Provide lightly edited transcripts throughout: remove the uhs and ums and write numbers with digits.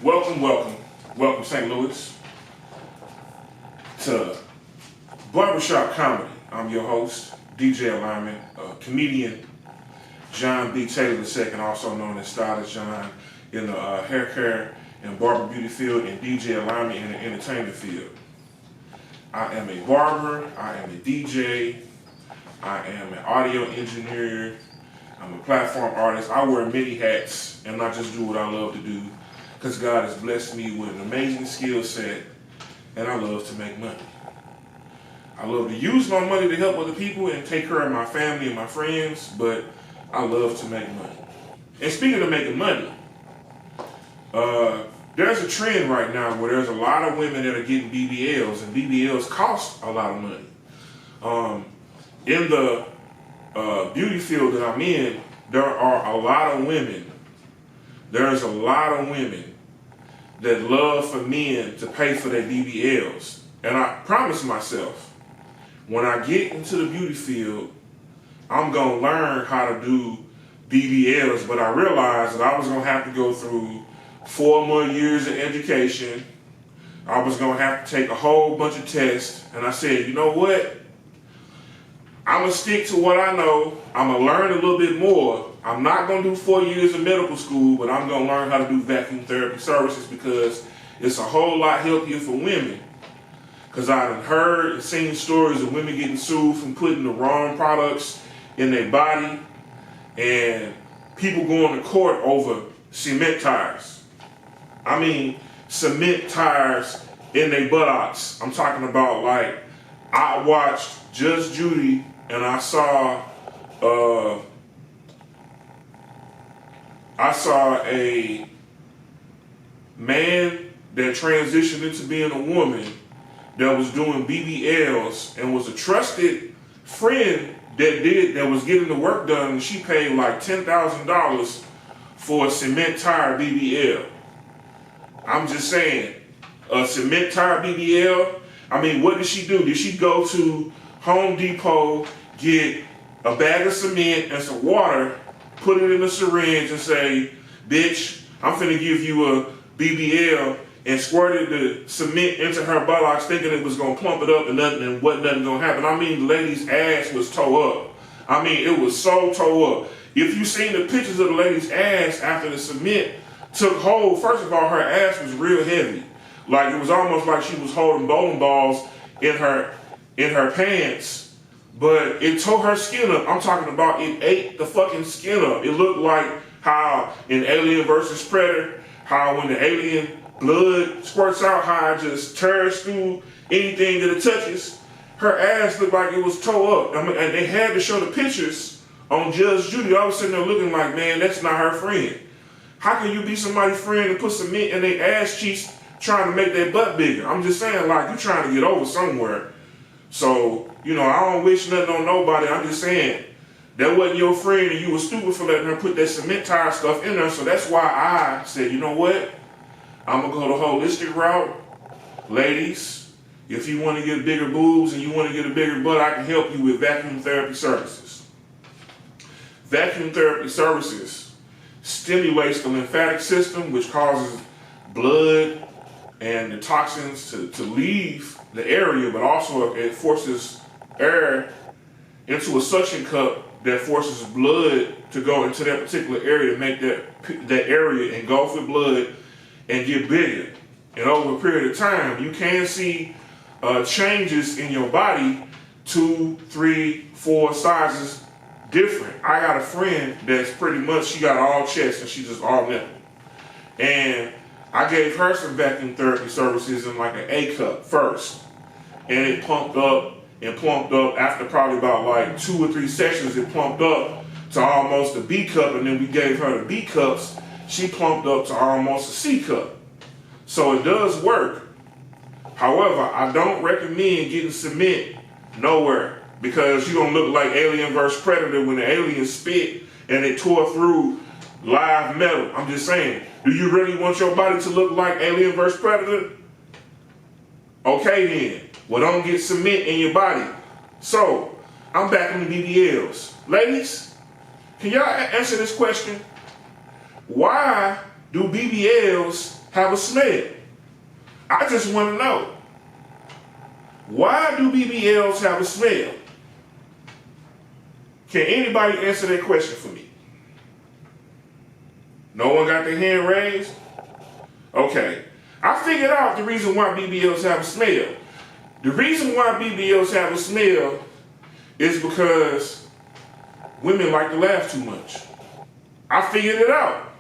Welcome St. Louis to Barbershop Comedy. I'm your host, DJ Alignment, comedian John B. Taylor II, also known as Stylist John in the hair care and barber beauty field, and DJ Alignment in the entertainment field. I am a barber, I am a DJ, I am an audio engineer, I'm a platform artist. I wear many hats and I just do what I love to do because God has blessed me with an amazing skill set and I love to make money. I love to use my money to help other people and take care of my family and my friends, but I love to make money. And speaking of making money, there's a trend right now where there's a lot of women that are getting BBLs, and BBLs cost a lot of money. In the beauty field that I'm in, there are a lot of women. There's a lot of women that love for men to pay for their BBLs. And I promised myself, when I get into the beauty field, I'm going to learn how to do BBLs. But I realized that I was going to have to go through 4 more years of education. I was going to have to take a whole bunch of tests. And I said, you know what? I'm going to stick to what I know. I'm going to learn a little bit more. I'm not going to do 4 years of medical school, but I'm going to learn how to do vacuum therapy services because it's a whole lot healthier for women. Because I've heard and seen stories of women getting sued from putting the wrong products in their body and people going to court over cement tires. I mean, cement tires in their buttocks. I'm talking about, like, I watched Judge Judy and I saw a man that transitioned into being a woman that was doing BBLs and was a trusted friend that was getting the work done, and she paid like $10,000 for a cement tire BBL. I'm just saying, a cement tire BBL, I mean, what did she do? Did she go to Home Depot, get a bag of cement and some water, put it in a syringe and say, bitch, I'm finna give you a BBL, and squirted the cement into her buttocks thinking it was gonna plump it up and wasn't nothing gonna happen? I mean, the lady's ass was toe up. I mean, it was so toe up. If you seen the pictures of the lady's ass after the cement took hold, first of all, her ass was real heavy. Like, it was almost like she was holding bowling balls in her pants, but it tore her skin up. I'm talking about it ate the fucking skin up. It looked like how in Alien vs. Predator, how when the alien blood squirts out, how it just tears through anything that it touches. Her ass looked like it was toe up. I mean, and they had to show the pictures on Judge Judy. I was sitting there looking like, man, that's not her friend. How can you be somebody's friend and put cement in their ass cheeks trying to make their butt bigger? I'm just saying, like, you trying to get over somewhere. So, you know, I don't wish nothing on nobody. I'm just saying, that wasn't your friend and you were stupid for letting her put that cement tire stuff in there. So that's why I said, you know what? I'm going to go the holistic route. Ladies, if you want to get bigger boobs and you want to get a bigger butt, I can help you with vacuum therapy services. Vacuum therapy services stimulates the lymphatic system, which causes blood and the toxins to leave the area, but also it forces air into a suction cup that forces blood to go into that particular area to make that area engulf with blood and get bigger. And over a period of time, you can see changes in your body 2, 3, 4 sizes different. I got a friend that's pretty much, she got all chest and she's just all nipple. And I gave her some vacuum therapy services in like an A cup first. And it pumped up and plumped up. After probably about like 2 or 3 sessions, it plumped up to almost a B cup. And then we gave her the B cups. She plumped up to almost a C cup. So it does work. However, I don't recommend getting cement nowhere because you're going to look like Alien vs. Predator when the alien spit and it tore through live metal. I'm just saying, do you really want your body to look like Alien vs. Predator? Okay then. Well, don't get cement in your body. So, I'm back on the BBLs. Ladies, can y'all answer this question? Why do BBLs have a smell? I just want to know. Why do BBLs have a smell? Can anybody answer that question for me? No one got their hand raised? Okay. I figured out the reason why BBLs have a smell. The reason why BBLs have a smell is because women like to laugh too much. I figured it out.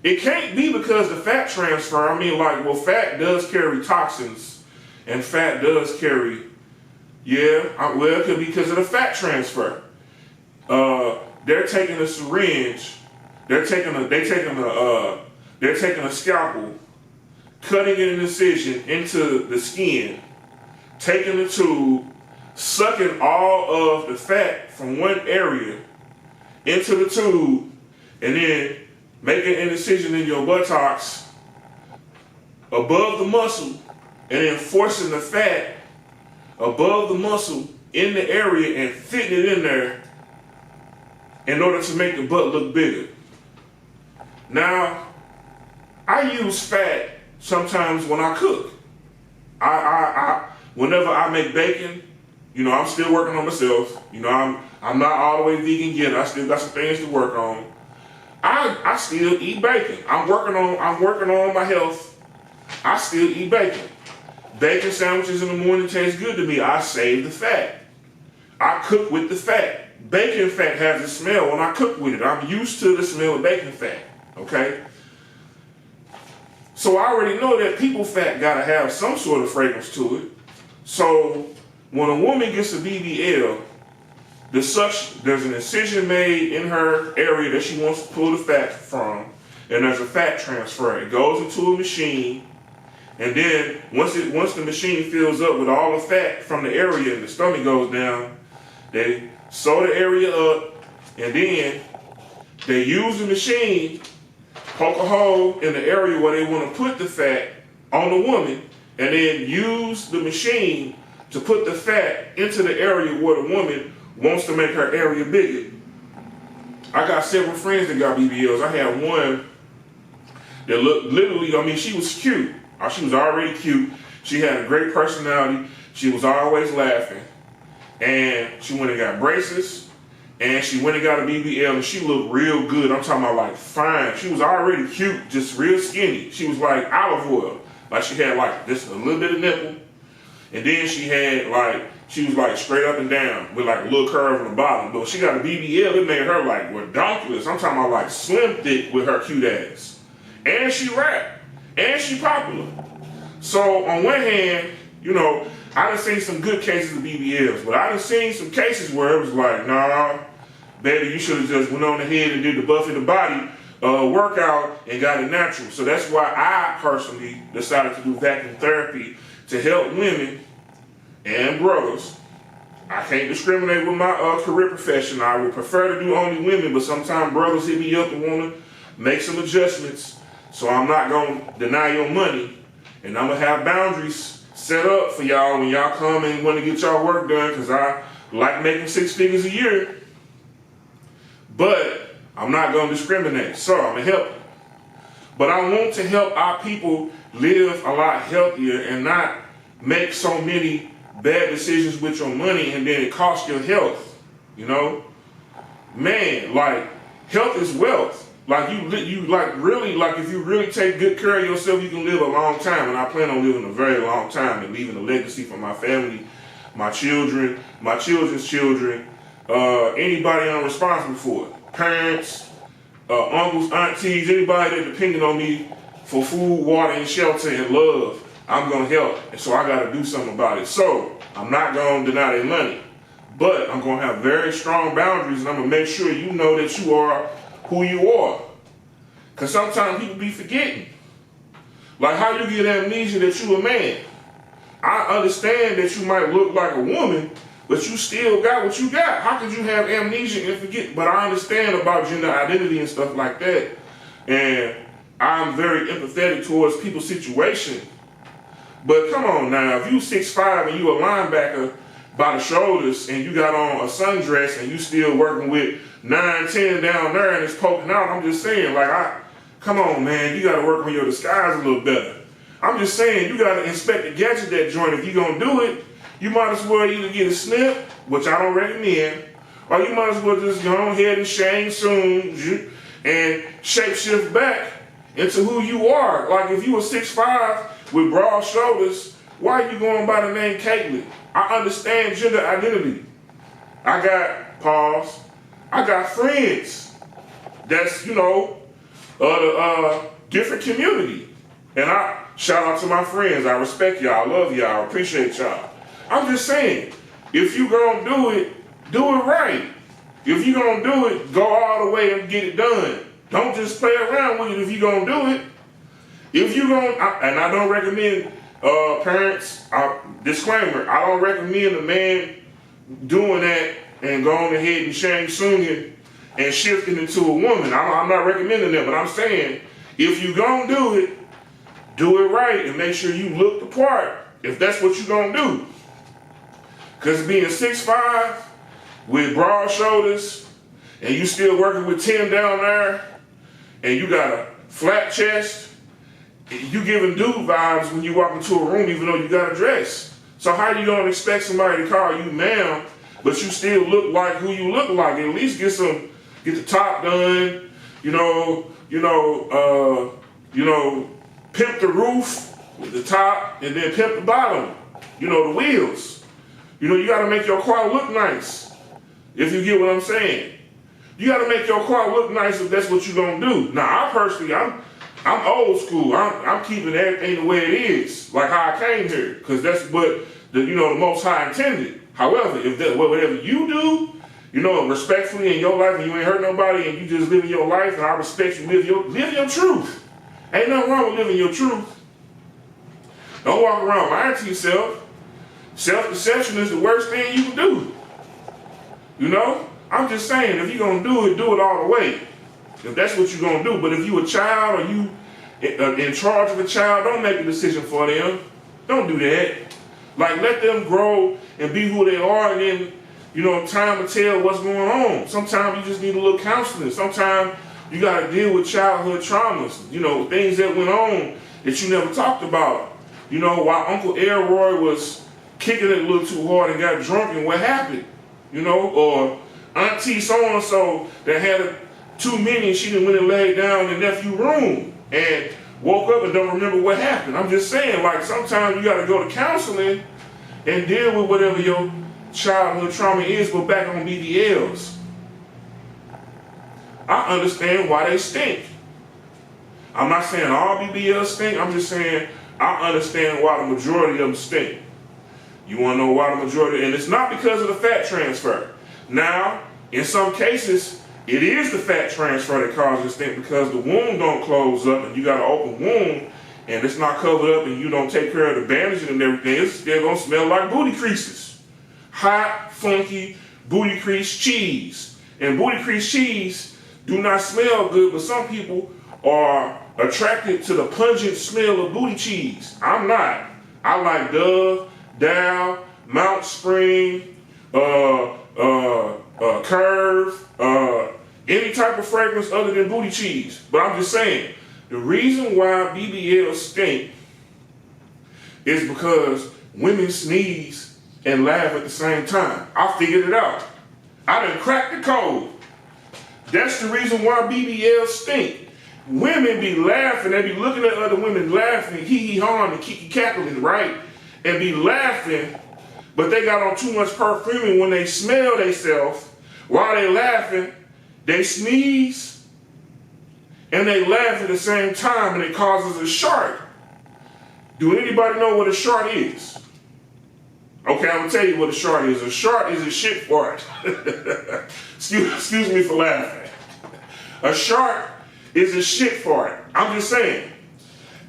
It can't be because the fat transfer. I mean, like, well, fat does carry toxins, and fat does carry, well, it could be because of the fat transfer. They're taking a syringe, they're taking a scalpel, cutting an incision into the skin, taking the tube, sucking all of the fat from one area into the tube, and then making an incision in your buttocks above the muscle, and then forcing the fat above the muscle in the area and fitting it in there in order to make the butt look bigger. Now, I use fat sometimes when I cook. Whenever I make bacon, I'm still working on myself. I'm not all the way vegan yet. I still got some things to work on. I still eat bacon. I'm working on my health. I still eat bacon. Bacon sandwiches in the morning taste good to me. I save the fat. I cook with the fat. Bacon fat has a smell when I cook with it. I'm used to the smell of bacon fat, okay? So I already know that people fat gotta have some sort of fragrance to it. So when a woman gets a BBL, there's an incision made in her area that she wants to pull the fat from, and there's a fat transfer. It goes into a machine, and then once the machine fills up with all the fat from the area and the stomach goes down, they sew the area up, and then they use the machine, poke a hole in the area where they want to put the fat on the woman, and then use the machine to put the fat into the area where the woman wants to make her area bigger. I got several friends that got BBLs. I had one that looked literally, she was cute. She was already cute. She had a great personality. She was always laughing. And she went and got braces, and she went and got a BBL, and she looked real good. I'm talking about like fine. She was already cute, just real skinny. She was like olive oil. Like she had like just a little bit of nipple. And then she was like straight up and down with like a little curve on the bottom. But when she got a BBL, it made her like redonkulous. I'm talking about like slim thick with her cute ass. And she rap. And she popular. So on one hand, I done seen some good cases of BBLs, but I done seen some cases where it was like, nah, baby, you should have just went on ahead and did the Buffy the Body workout and got it natural. So that's why I personally decided to do vacuum therapy to help women and brothers. I can't discriminate with my career profession. I would prefer to do only women, but sometimes brothers hit me up and want to make some adjustments. So I'm not going to deny your money, and I'm going to have boundaries set up for y'all when y'all come and want to get y'all work done, because I like making 6 figures a year. But I'm not going to discriminate, so I'm going to help you. But I want to help our people live a lot healthier and not make so many bad decisions with your money and then it costs your health, Man, like, health is wealth. Like, if you really take good care of yourself, you can live a long time. And I plan on living a very long time and leaving a legacy for my family, my children, my children's children, anybody I'm responsible for. Parents, uncles, aunties, anybody that depended on me for food, water, and shelter and love, I'm going to help. And so I got to do something about it. So I'm not going to deny their money, but I'm going to have very strong boundaries, and I'm going to make sure you know that you are who you are. Because sometimes people be forgetting. Like how you get amnesia that you a man. I understand that you might look like a woman, but you still got what you got. How could you have amnesia and forget? But I understand about gender identity and stuff like that. And I'm very empathetic towards people's situation. But come on now, if you 6'5" and you a linebacker by the shoulders and you got on a sundress and you still working with 9, 10 down there and it's poking out, I'm just saying, like, Come on, man, you gotta work on your disguise a little better. I'm just saying, you gotta inspect the gadget that joint. If you're gonna do it, you might as well either get a snip, which I don't recommend, or you might as well just go ahead and Shang Tsung and shapeshift back into who you are. Like if you were 6'5" with broad shoulders, why are you going by the name Caitlyn? I understand gender identity. I got friends that's, different community. And I shout out to my friends. I respect y'all, I love y'all, I appreciate y'all. I'm just saying, if you gonna do it right. If you gonna do it, go all the way and get it done. Don't just play around with it if you gonna do it. If you gonna, and I don't recommend parents, disclaimer, I don't recommend a man doing that and going ahead and Shang Tsunging and shifting into a woman. I'm not recommending that, but I'm saying, if you gonna do it right and make sure you look the part, if that's what you gonna do. Because being 6'5", with broad shoulders, and you still working with 10 down there, and you got a flat chest, you giving dude vibes when you walk into a room even though you got a dress. So how you gonna expect somebody to call you ma'am, but you still look like who you look like? At least get the top done, pimp the roof with the top, and then pimp the bottom, the wheels. You gotta make your car look nice, if you get what I'm saying. You gotta make your car look nice if that's what you're gonna do. Now, I personally, I'm old school. I'm keeping everything the way it is, like how I came here, because that's what the Most High intended. However, if whatever you do, respectfully in your life, and you ain't hurt nobody, and you just living your life, and I respect you, live your truth. Ain't nothing wrong with living your truth. Don't walk around lying to yourself. Self-deception is the worst thing you can do. I'm just saying, if you're going to do it all the way. If that's what you're going to do. But if you a child or you in charge of a child, don't make a decision for them. Don't do that. Like, let them grow and be who they are, and then, time will tell what's going on. Sometimes you just need a little counseling. Sometimes you got to deal with childhood traumas, things that went on that you never talked about. While Uncle Elroy was kicking it a little too hard and got drunk, and what happened? Or Auntie so-and-so that had too many, and she done went and laid down in the nephew room and woke up and don't remember what happened. I'm just saying, like, sometimes you got to go to counseling and deal with whatever your childhood trauma is, but back on BBLs. I understand why they stink. I'm not saying all BBLs stink, I'm just saying I understand why the majority of them stink. You want to know why the majority, and it's not because of the fat transfer. Now, in some cases, it is the fat transfer that causes stink because the wound don't close up and you got an open wound and it's not covered up and you don't take care of the bandaging and everything. It's still going to smell like booty creases. Hot, funky, booty crease cheese. And booty crease cheese do not smell good, but some people are attracted to the pungent smell of booty cheese. I'm not. I like Dove, Dow, Mount Spring, Curve, any type of fragrance other than booty cheese. But I'm just saying, the reason why BBLs stink is because women sneeze and laugh at the same time. I figured it out. I done cracked the code. That's the reason why BBLs stink. Women be laughing, they be looking at other women laughing, hee-hee-hawing and kiki-cackling, right? And be laughing, but they got on too much perfume, and when they smell themselves, while they laughing, they sneeze, and they laugh at the same time, and it causes a shart. Do anybody know what a shart is? Okay, I'm gonna tell you what a shart is. A shart is a shit fart. excuse me for laughing. A shart is a shit fart. I'm just saying.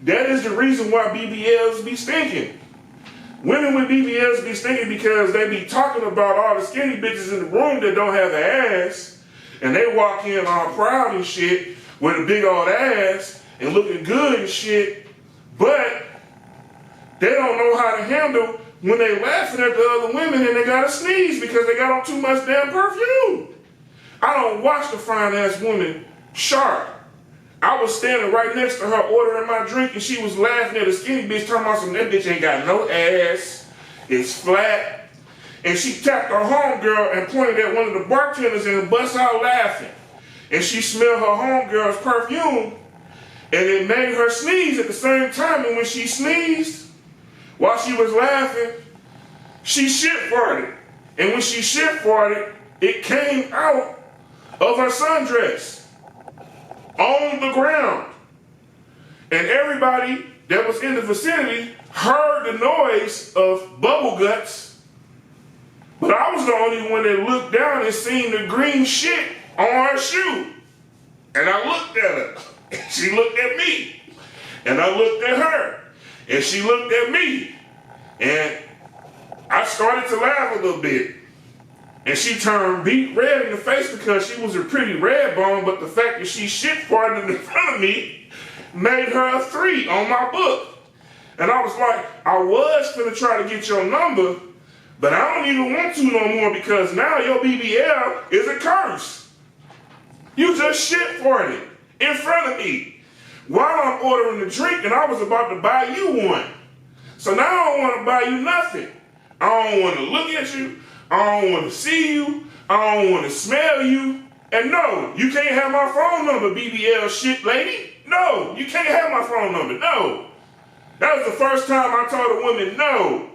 That is the reason why BBLs be stinking. Women with BBLs be stinking because they be talking about all the skinny bitches in the room that don't have an ass, and they walk in all proud and shit with a big old ass and looking good and shit, but they don't know how to handle when they laughing at the other women and they gotta sneeze because they got on too much damn perfume. I don't watch the fine ass woman sharp. I was standing right next to her ordering my drink, and she was laughing at a skinny bitch talking about that bitch ain't got no ass, it's flat. And she tapped her homegirl and pointed at one of the bartenders and bust out laughing. And she smelled her homegirl's perfume, and it made her sneeze at the same time. And when she sneezed, while she was laughing, she shit farted. And when she shit farted, it came out of her sundress on the ground. And everybody that was in the vicinity heard the noise of bubble guts, but I was the only one that looked down and seen the green shit on her shoe. And I looked at her, and she looked at me, and I looked at her, and she looked at me, and I started to laugh a little bit. And she turned beet red in the face because she was a pretty red bone, but the fact that she shit farted in front of me made her a 3 on my book. And I was like, I was gonna try to get your number, but I don't even want to no more because now your BBL is a curse. You just shit farted in front of me while I'm ordering the drink, and I was about to buy you one. So now I don't want to buy you nothing. I don't want to look at you. I don't want to see you. I don't want to smell you. And no, you can't have my phone number, BBL shit lady. No, you can't have my phone number. No. That was the first time I told a woman no.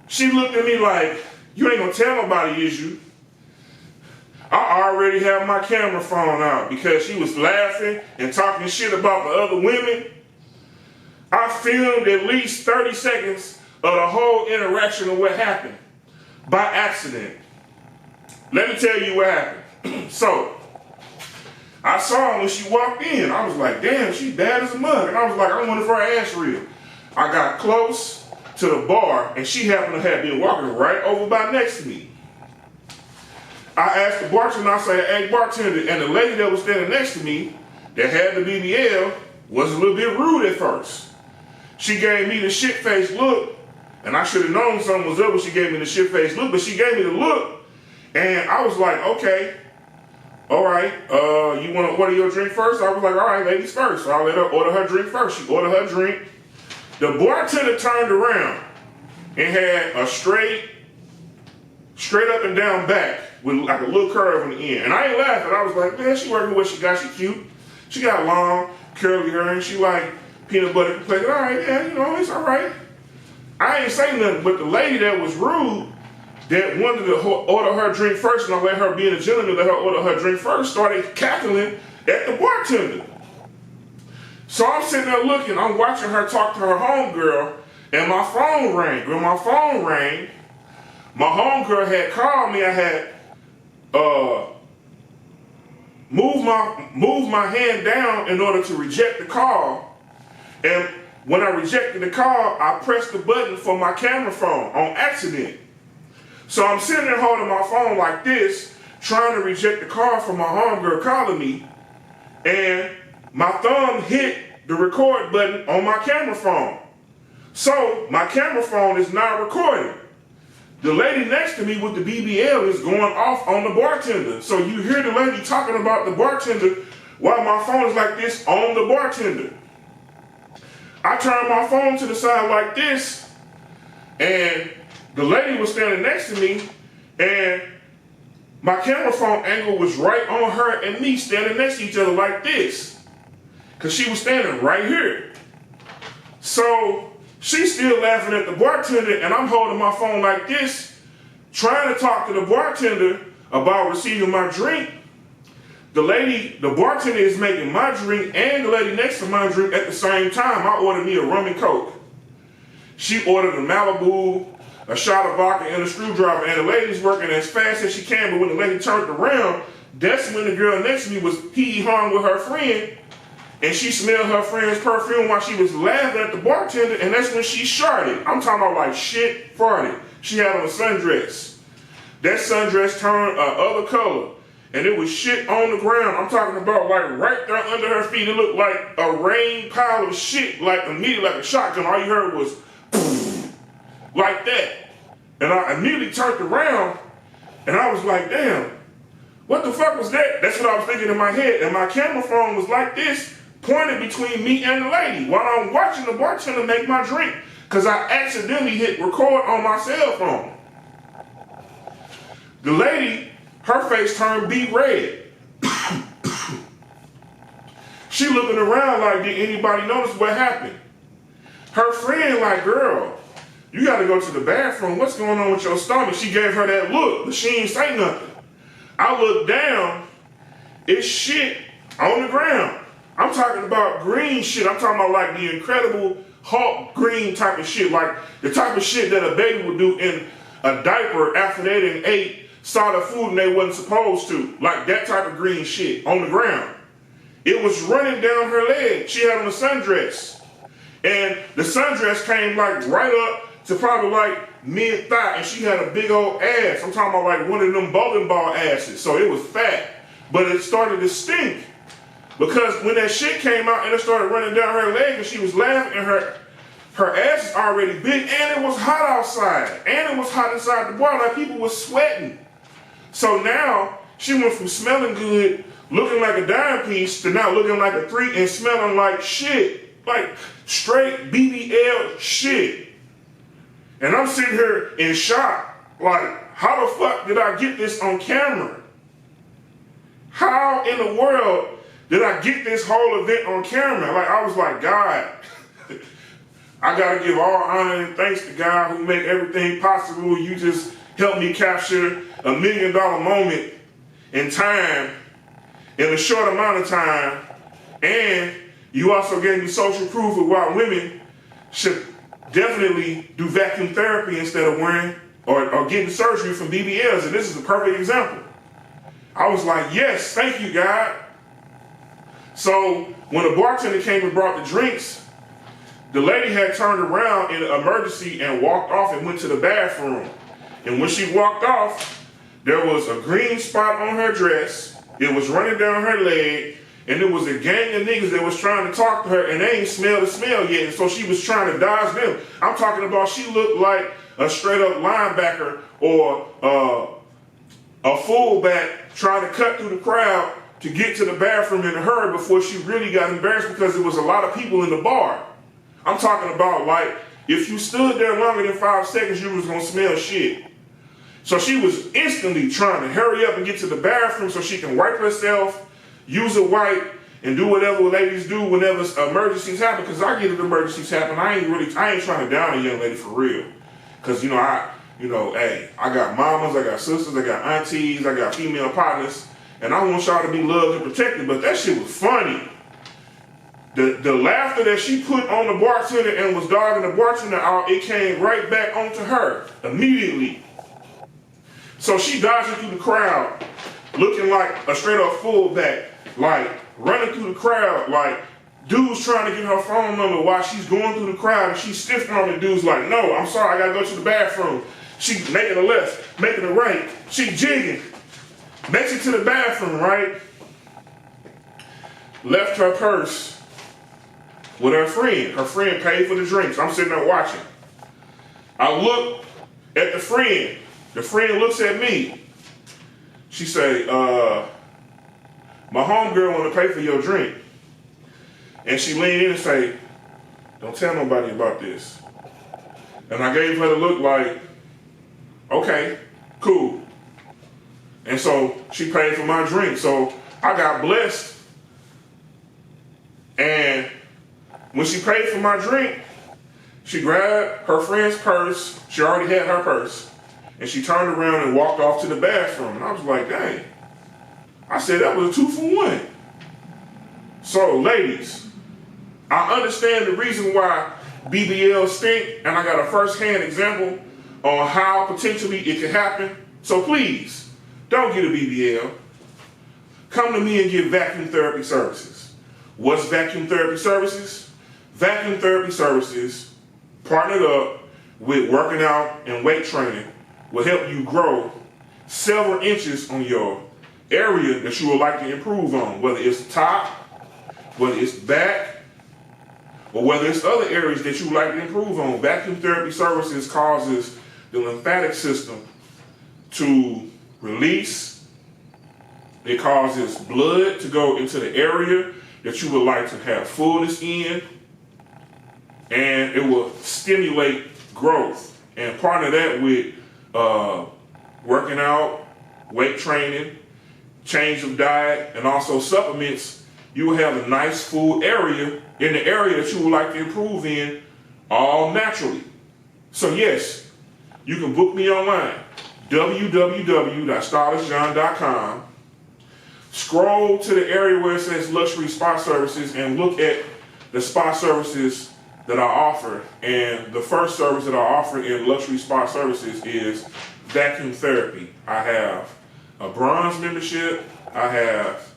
She looked at me like, you ain't gonna tell nobody, is you? I already have my camera phone out because she was laughing and talking shit about the other women. I filmed at least 30 seconds of the whole interaction of what happened by accident. Let me tell you what happened. So, I saw her when she walked in. I was like, damn, she bad as a mug. And I was like, I wonder if her ass real. I got close to the bar, and she happened to have been walking right over by next to me. I asked the bartender, I said, hey, bartender, and the lady that was standing next to me that had the BBL was a little bit rude at first. She gave me the shit-faced look, and I should have known something was up when she gave me the shit-faced look, but she gave me the look, and I was like, okay, all right, you want to order your drink first? I was like, all right, ladies first. So I let her order her drink first. She ordered her drink. The bartender turned around and had a straight up and down back with like a little curve on the end. And I ain't laughing. I was like, man, she working with what she got. She cute. She got long, curly hair, and she like peanut butter complexion. All right, yeah, you know, it's all right. I ain't say nothing, but the lady that was rude, that wanted to order her drink first, and I let her, being a gentleman, let her order her drink first, started cackling at the bartender. So I'm sitting there looking, I'm watching her talk to her homegirl, and my phone rang. When my phone rang, my homegirl had called me. I had moved my hand down in order to reject the call, and when I rejected the call, I pressed the button for my camera phone on accident. So I'm sitting there holding my phone like this, trying to reject the call from my homegirl calling me, and my thumb hit the record button on my camera phone. So my camera phone is not recording. The lady next to me with the BBL is going off on the bartender. So you hear the lady talking about the bartender while my phone is like this on the bartender. I turned my phone to the side like this, and the lady was standing next to me, and my camera phone angle was right on her and me standing next to each other like this, because she was standing right here. So she's still laughing at the bartender, and I'm holding my phone like this, trying to talk to the bartender about receiving my drink. The bartender is making my drink and the lady next to my drink at the same time. I ordered me a rum and coke. She ordered a Malibu, a shot of vodka, and a screwdriver, and the lady's working as fast as she can, but when the lady turned around, that's when the girl next to me was hee-hawing with her friend, and she smelled her friend's perfume while she was laughing at the bartender, and that's when she sharted. I'm talking about like shit farted. She had on a sundress. That sundress turned other color, and it was shit on the ground. I'm talking about like right there under her feet. It looked like a rain pile of shit, like immediately like a shotgun. All you heard was like that. And I immediately turned around, and I was like, damn, What the fuck was that? That's what I was thinking in my head. And my camera phone was like this, pointed between me and the lady while I'm watching the bartender make my drink. Because I accidentally hit record on my cell phone. The lady, her face turned beet red. She looking around like, did anybody notice what happened? Her friend like, girl, you gotta go to the bathroom. What's going on with your stomach? She gave her that look, but she ain't say nothing. I looked down, it's shit on the ground. I'm talking about green shit. I'm talking about like the Incredible Hulk green type of shit, like the type of shit that a baby would do in a diaper after they done ate solid food and they wasn't supposed to. Like that type of green shit on the ground. It was running down her leg. She had on a sundress. And the sundress came like right up to probably like mid-thigh, and she had a big old ass. I'm talking about like one of them bowling ball asses. So it was fat, but it started to stink. Because when that shit came out and it started running down her leg and she was laughing and her ass is already big, and it was hot outside. And it was hot inside the bar, like people were sweating. So now she went from smelling good, looking like a dime piece, to now looking like a 3 and smelling like shit. Like straight BBL shit. And I'm sitting here in shock. Like, how the fuck did I get this on camera? How in the world did I get this whole event on camera? Like, I was like, God, I gotta give all honor and thanks to God who made everything possible. You just helped me capture $1 million moment in time, in a short amount of time. And you also gave me social proof of why women should definitely do vacuum therapy instead of wearing or getting surgery from BBLs. And this is a perfect example. I was like, yes, thank you, God. So when the bartender came and brought the drinks, the lady had turned around in an emergency and walked off and went to the bathroom. And when she walked off, there was a green spot on her dress. It was running down her leg. And there was a gang of niggas that was trying to talk to her, and they ain't smelled the smell yet. And so she was trying to dodge them. I'm talking about she looked like a straight up linebacker or a fullback trying to cut through the crowd to get to the bathroom in a hurry before she really got embarrassed because there was a lot of people in the bar. I'm talking about like, if you stood there longer than 5 seconds, you was gonna smell shit. So she was instantly trying to hurry up and get to the bathroom so she can wipe herself, use a wipe, and do whatever ladies do whenever emergencies happen. Because I get it, emergencies happen. I ain't trying to down a young lady for real. Because hey, I got mamas, I got sisters, I got aunties, I got female partners, and I want y'all to be loved and protected. But that shit was funny. The laughter that she put on the bartender and was dogging the bartender out, it came right back onto her immediately. So she dodging through the crowd, looking like a straight up fullback, like running through the crowd, like dudes trying to get her phone number while she's going through the crowd, and she's stiff arming the dudes like, no, I'm sorry, I gotta go to the bathroom. She making a left, making a right, she jigging, makes it to the bathroom, right? Left her purse with her friend. Her friend paid for the drinks. I'm sitting there watching. I look at the friend. The friend looks at me. She say, my homegirl want to pay for your drink. And she leaned in and say, don't tell nobody about this. And I gave her the look like, okay, cool. And so she paid for my drink. So I got blessed. And when she paid for my drink, she grabbed her friend's purse. She already had her purse. And she turned around and walked off to the bathroom. And I was like, dang. I said, that was a 2 for 1. So, ladies, I understand the reason why BBL stink, and I got a first-hand example on how potentially it could happen. So please, don't get a BBL. Come to me and get vacuum therapy services. What's vacuum therapy services? Vacuum therapy services, partnered up with working out and weight training, will help you grow several inches on your area that you would like to improve on, whether it's top, whether it's back, or whether it's other areas that you would like to improve on. Vacuum therapy services causes the lymphatic system to release It causes blood to go into the area that you would like to have fullness in, and it will stimulate growth. And part of that with working out, weight training, change of diet, and also supplements, you will have a nice full area in the area that you would like to improve in, all naturally. So yes, you can book me online, www.stylistjohn.com. Scroll to the area where it says luxury spa services and look at the spa services that I offer. And the first service that I offer in luxury spa services is vacuum therapy. I have a bronze membership, I have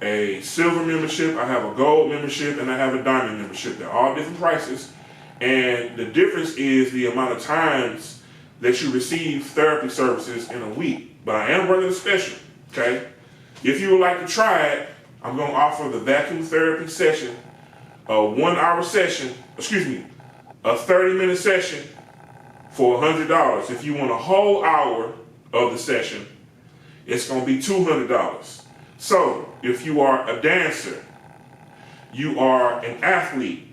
a silver membership, I have a gold membership, and I have a diamond membership. They're all different prices. And the difference is the amount of times that you receive therapy services in a week. But I am running a special, okay? If you would like to try it, I'm going to offer the vacuum therapy session, a 1-hour session, a 30-minute session for $100. If you want a whole hour of the session, it's going to be $200. So, if you are a dancer, you are an athlete,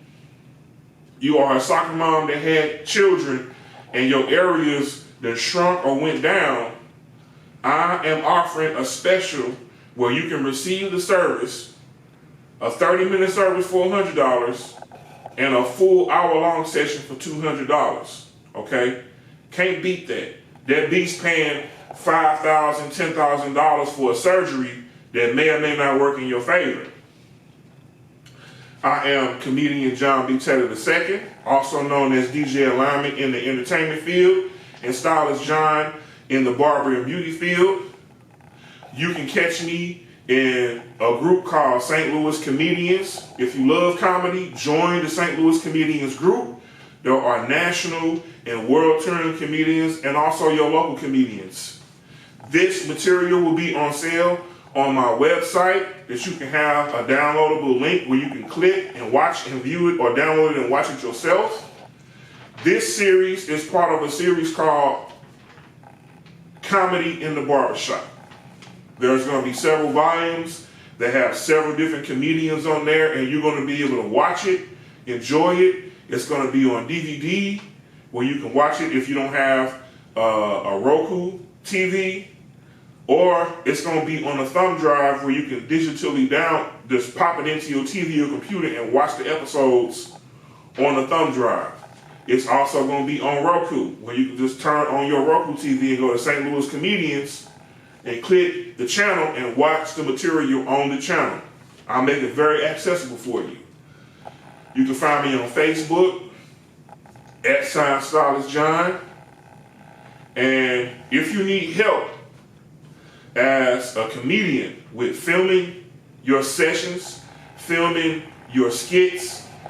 you are a soccer mom that had children and your areas that shrunk or went down, I am offering a special where you can receive the service, a 30-minute service for $100, and a full hour-long session for $200, okay? Can't beat that. That beats paying $5,000, $10,000 for a surgery that may or may not work in your favor. I am comedian John B. Taylor II, also known as DJ Alignment in the entertainment field, and Stylist John in the barber and beauty field. You can catch me in a group called St. Louis Comedians. If you love comedy, join the St. Louis Comedians group. There are national and world touring comedians and also your local comedians. This material will be on sale on my website that you can have a downloadable link where you can click and watch and view it, or download it and watch it yourself. This series is part of a series called Comedy in the Barbershop. There's going to be several volumes that have several different comedians on there, and you're going to be able to watch it, enjoy it. It's going to be on DVD where you can watch it if you don't have a Roku TV, or it's going to be on a thumb drive where you can digitally just pop it into your TV or computer and watch the episodes on the thumb drive. It's also going to be on Roku where you can just turn on your Roku TV and go to St. Louis Comedians and click the channel and watch the material on the channel. I'll make it very accessible for you. You can find me on Facebook at Stylist John. And if you need help as a comedian with filming your sessions, filming your skits,